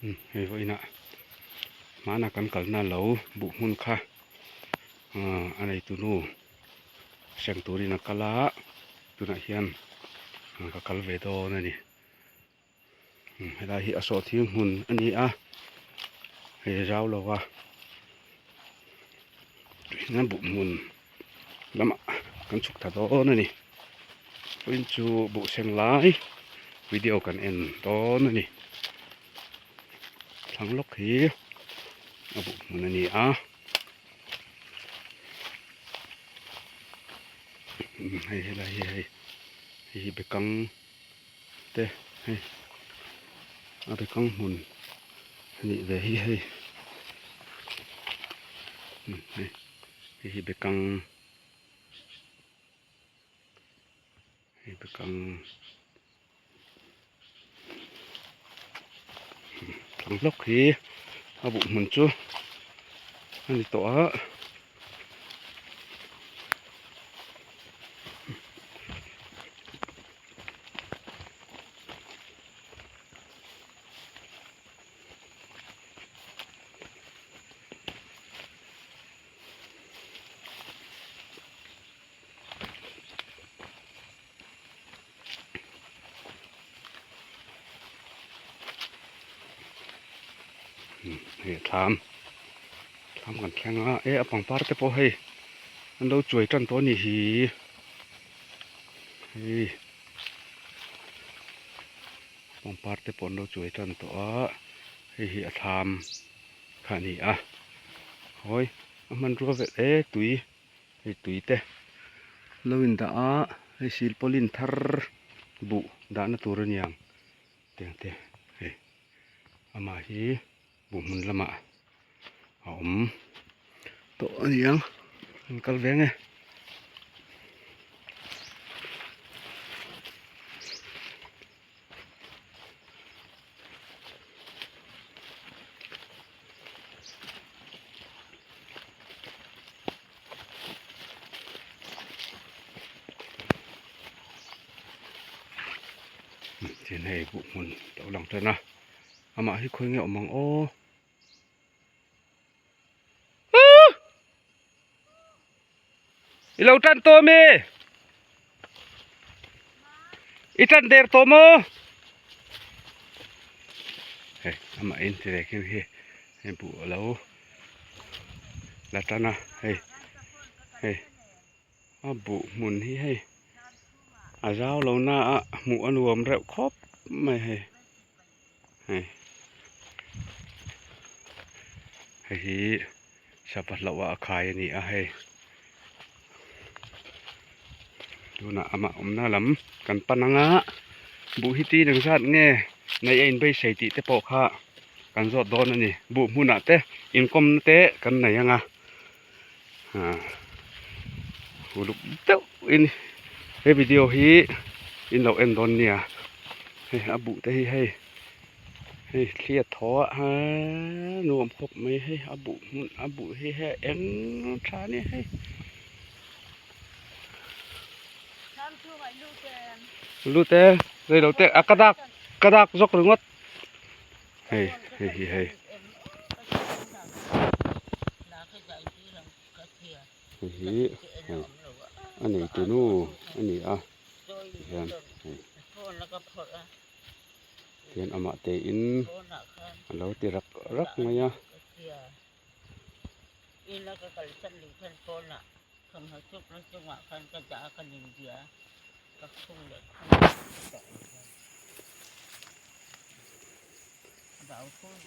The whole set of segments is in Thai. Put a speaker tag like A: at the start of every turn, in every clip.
A: เฮ้ยนะมานักกันกันน่าเหลาบุมุนค่ะอันนี้ตัวนู้เสียงตัวนี้นักกะละตัวนักเฮียนก็กัลเวโดนั่นนี่ให้ได้ที่อโศกที่หุ่นอันนี้ให้เราเราว่านั่นบุมุนแล้วมากันสุกทัดโตนั่นนี่เป็นจูบุเสียงไลฟ์วิดีโอกันเอ็นโตนั่นนี่ทั้งล็อกหีบุมุนอันนี้ให้ได้ให้ไปกังเต้ให้เอาไปกังหุ่นนี่เลยให้ไปกังทั้งล็อกหีเอาบุมุนจูอันนี้ตัวเฮ้ยทำกันแข่งปังปาร์ตพอให้อันเราช่วยกันตัวนี้ฮีปังปาร์ตพอเราช่วยกันตัวให้ทำขานี่โอ้ยมันรู้ว่าตุยเต้เราอินดาให้สิลปลินทาร์บุดานาตัวนี้ยังเต้อามาฮีบุมันละมาหอมตัวนี้ยังกัลเวงเช่นให้บุมันตัวหลังเถอะนะอามาให้คุยเงี้ยมังเราตันตัวมีอีตันเดร์ตัวโมเฮ้ยอามาอินที่ไหนกันให้บุเราละตันนะเฮ้ยบุมุนให้เจ้าเราหน้าหมูอันรวมแล้วครบไม่ให้ชาวบ้านเราว่าขายนี่ให้ดูนะอามาหน้าหลำกันปันงะบุฮิตีหนึ่งชาติเงี้ยในเอ็นไปใส่ติเตปอกค่ะกันสอดโดนนั่นนี่บุมุนะเตอินคอมเตกันไหนยังหูลุกเต้าอินวิดีโอฮีอินเราเอ็นโดนเนี่ยให้บุเตให้เครียดท้อรวมครบไม่ให้บุให้เอ็นชาเนี่ยให้ลูเต้เลยเราเต้กระดักจกหรือวัดให้อันนี้ตัวนู้อันนี้เทียนอามาเตอินเราเตรักไง
B: อินแล้วก็กระสันหลิงพันโคนคำหาจุกแล้วจังหวะคันกระจากันยิงเดียก็คุ้งเด็ก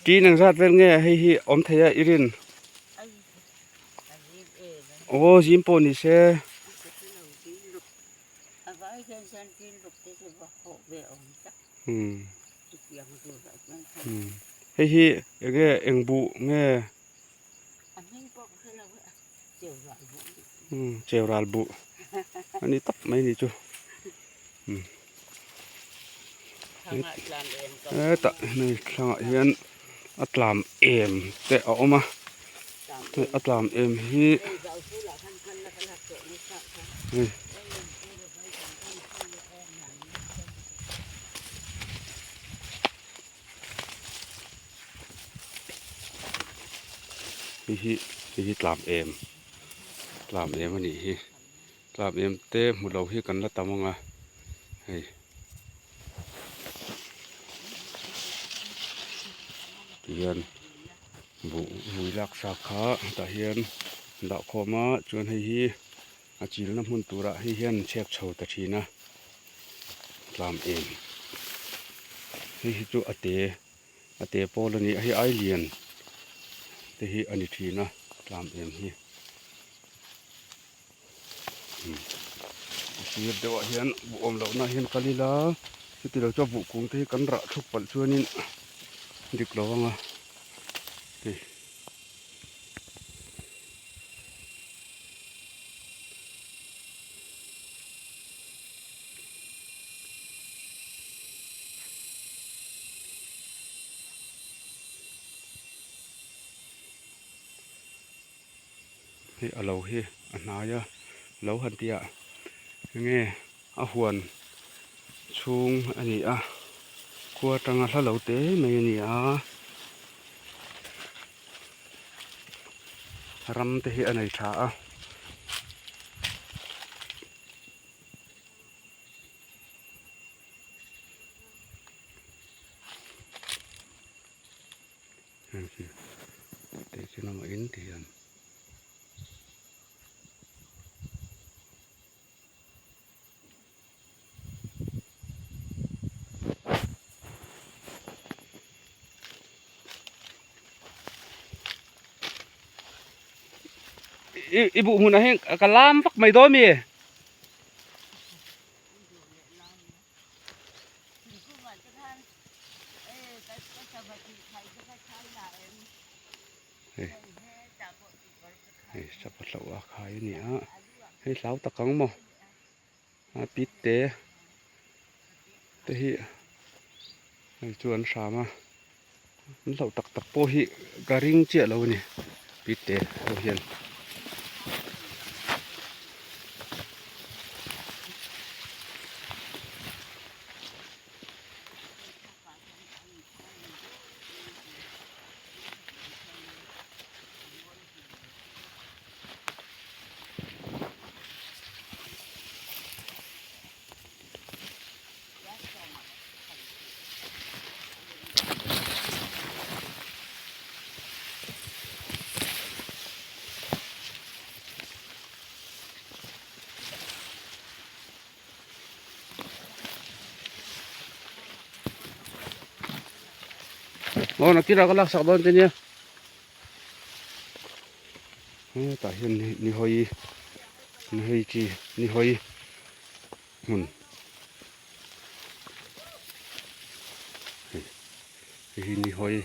A: กีนังสัตว์เป็นไงให้อมเทียอิรินโอ้จิมโปนิเซ่ให้อย่างเงี้ยเอ็งบุเงี้ยเจลราลบุอันนี้ตับไม่นี่จูตะนี่ข้างเฮียนอัตลามเอ็มเตะออกมาอัตลามเอ็มฮี hi tlam em ani hi tlam em te mu lo hi kan la tamanga hei hian bu mui lak sa kha ta hian da khoma chuan hi a chil na hmun tura hi hian chhek chho ta thina tlam em hi chu ate pol ani hi ai lian te hi ani thina tlam em hi sir dewa hian bu om lo na hian kalila ti lo cho bu kung te kan ra thuk pal chuanin dik lawanga hi alo hi anaya lo han tia nge a huan chung ani a khua tanga hla lo te mai ani a ram te hi anei tha a te chuna ma in tian ibu mun aheng kalam pak mai do mi sapat lo a khai ni a hei lau takang mo a pit te hi ai chuan sama lo tak po hi garing che lo ni pit te lo hian oh nakira kalak sak don tenia ta hian ni hoi chi ni hoi mun hi ni hoi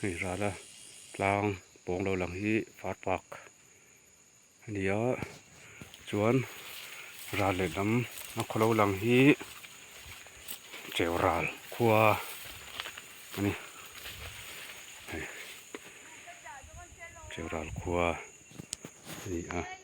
A: hei rala tlang pong lo lang hi fat pak ania chuan ral le lam a kholo lang hi cheural khua ani cheural khua ni a